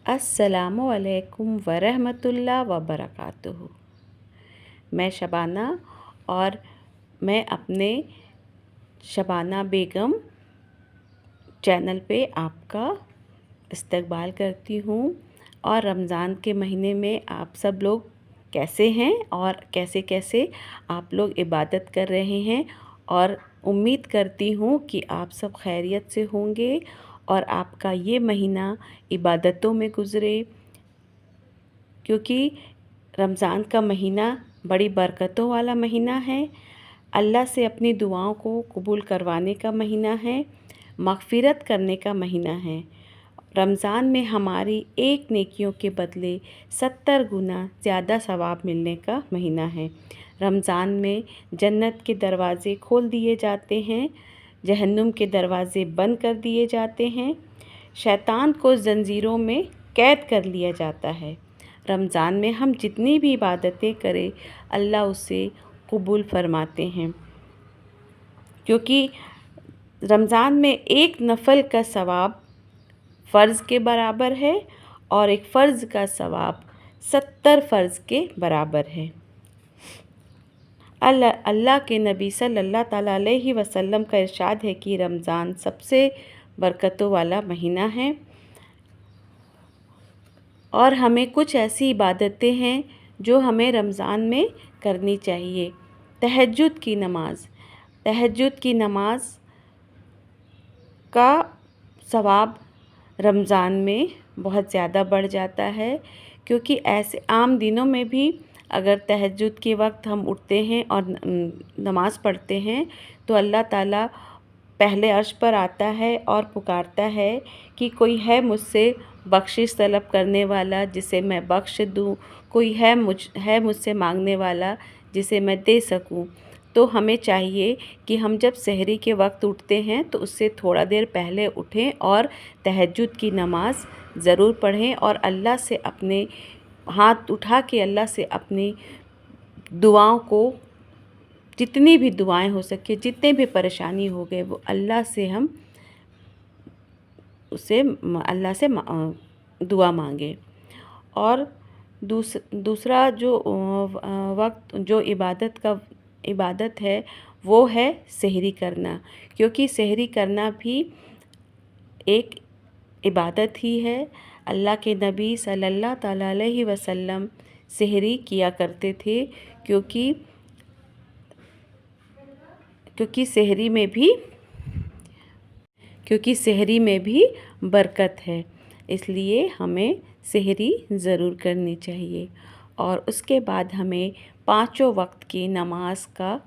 अस्सलामु अलैकुम वरहमतुल्लाह वबरकातुहू। मैं शबाना और मैं अपने शबाना बेगम चैनल पे आपका इस्तकबाल करती हूँ। और रमज़ान के महीने में आप सब लोग कैसे हैं और कैसे कैसे आप लोग इबादत कर रहे हैं, और उम्मीद करती हूँ कि आप सब खैरियत से होंगे और आपका ये महीना इबादतों में गुज़रे, क्योंकि रमज़ान का महीना बड़ी बरकतों वाला महीना है। अल्लाह से अपनी दुआओं को कबूल करवाने का महीना है, मग़फ़िरत करने का महीना है। रमज़ान में हमारी एक नेकियों के बदले 70 गुना ज़्यादा सवाब मिलने का महीना है। रमज़ान में जन्नत के दरवाज़े खोल दिए जाते हैं, जहन्नुम के दरवाज़े बंद कर दिए जाते हैं, शैतान को ज़ंजीरों में कैद कर लिया जाता है। रमज़ान में हम जितनी भी इबादतें करें अल्लाह उसे कबूल फरमाते हैं, क्योंकि रमज़ान में एक नफ़ल का सवाब फ़र्ज़ के बराबर है और एक फ़र्ज़ का सवाब 70 फ़र्ज़ के बराबर है। अल्लाह के नबी सल्लल्लाहु अलैहि वसल्लम का इरशाद है कि रमज़ान सबसे बरकतों वाला महीना है, और हमें कुछ ऐसी इबादतें हैं जो हमें रमज़ान में करनी चाहिए। तहज्जुद की नमाज़ का सवाब रमज़ान में बहुत ज़्यादा बढ़ जाता है, क्योंकि ऐसे आम दिनों में भी अगर तहज्जुद के वक्त हम उठते हैं और नमाज़ पढ़ते हैं तो अल्लाह ताला पहले अर्श पर आता है और पुकारता है कि कोई है मुझसे बख्शिश तलब करने वाला जिसे मैं बख्श दूँ, कोई है मुझसे मांगने वाला जिसे मैं दे सकूँ। तो हमें चाहिए कि हम जब सहरी के वक्त उठते हैं तो उससे थोड़ा देर पहले उठें और तहज्जुद की नमाज़ ज़रूर पढ़ें, और अल्लाह से अपने हाथ उठा के अल्लाह से अपनी दुआओं को, जितनी भी दुआएं हो सके, जितने भी परेशानी हो गए, वो अल्लाह से दुआ मांगे। और दूसरा जो वक्त जो इबादत है वो है सहरी करना, क्योंकि सहरी करना भी एक इबादत ही है। अल्लाह के नबी सल्लल्लाहु अलैहि वसल्लम सहरी किया करते थे, क्योंकि सहरी में भी बरकत है, इसलिए हमें सहरी ज़रूर करनी चाहिए। और उसके बाद हमें पाँचों वक्त की नमाज का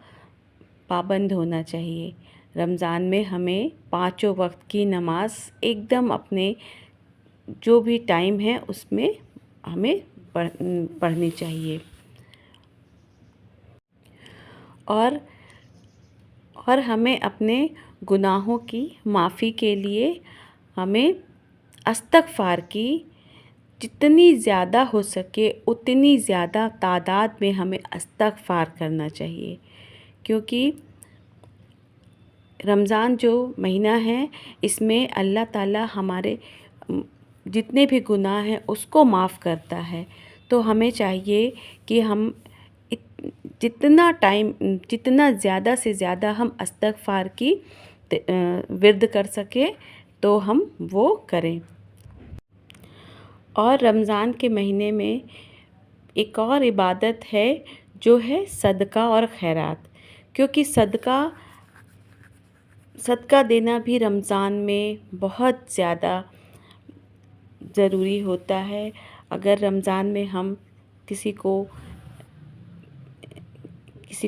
पाबंद होना चाहिए। रमज़ान में हमें पाँचों वक्त की नमाज एकदम अपने जो भी टाइम है उसमें हमें पढ़नी चाहिए। और हमें अपने गुनाहों की माफ़ी के लिए हमें इस्तग़फ़ार की जितनी ज़्यादा हो सके उतनी ज़्यादा तादाद में हमें इस्तग़फ़ार करना चाहिए, क्योंकि रमज़ान जो महीना है इसमें अल्लाह ताला हमारे जितने भी गुनाह हैं उसको माफ़ करता है। तो हमें चाहिए कि हम जितना ज़्यादा से ज़्यादा हम इस्तग़फ़ार की विर्द कर सकें तो हम वो करें। और रमज़ान के महीने में एक और इबादत है जो है सदका और खैरात, क्योंकि सदका देना भी रमज़ान में बहुत ज़्यादा ज़रूरी होता है। अगर रमज़ान में हम किसी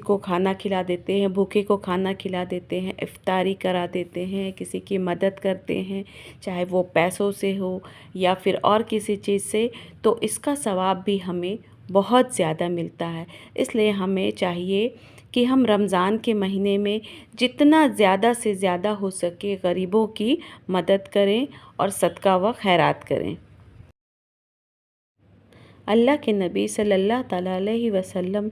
को खाना खिला देते हैं, भूखे को खाना खिला देते हैं, इफ्तारी करा देते हैं, किसी की मदद करते हैं, चाहे वो पैसों से हो या फिर और किसी चीज़ से, तो इसका सवाब भी हमें बहुत ज़्यादा मिलता है। इसलिए हमें चाहिए कि हम रमज़ान के महीने में जितना ज़्यादा से ज़्यादा हो सके गरीबों की मदद करें और सदका व खैरात करें। अल्लाह के नबी सल्लल्लाहु अलैहि वसल्लम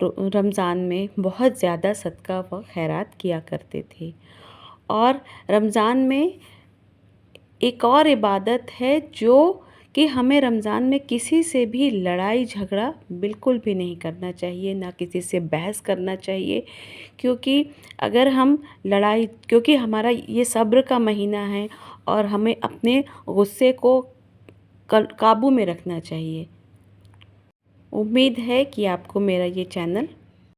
रमज़ान में बहुत ज़्यादा सदका व खैरात किया करते थे। और रमज़ान में एक और इबादत है जो کہ ہمیں رمضان میں کسی سے بھی لڑائی جھگڑا بالکل بھی نہیں کرنا چاہیے، نہ کسی سے بحث کرنا چاہیے، کیونکہ اگر ہم کیونکہ ہمارا یہ صبر کا مہینہ ہے اور ہمیں اپنے غصے کو قابو میں رکھنا چاہیے۔ امید ہے کہ آپ کو میرا یہ چینل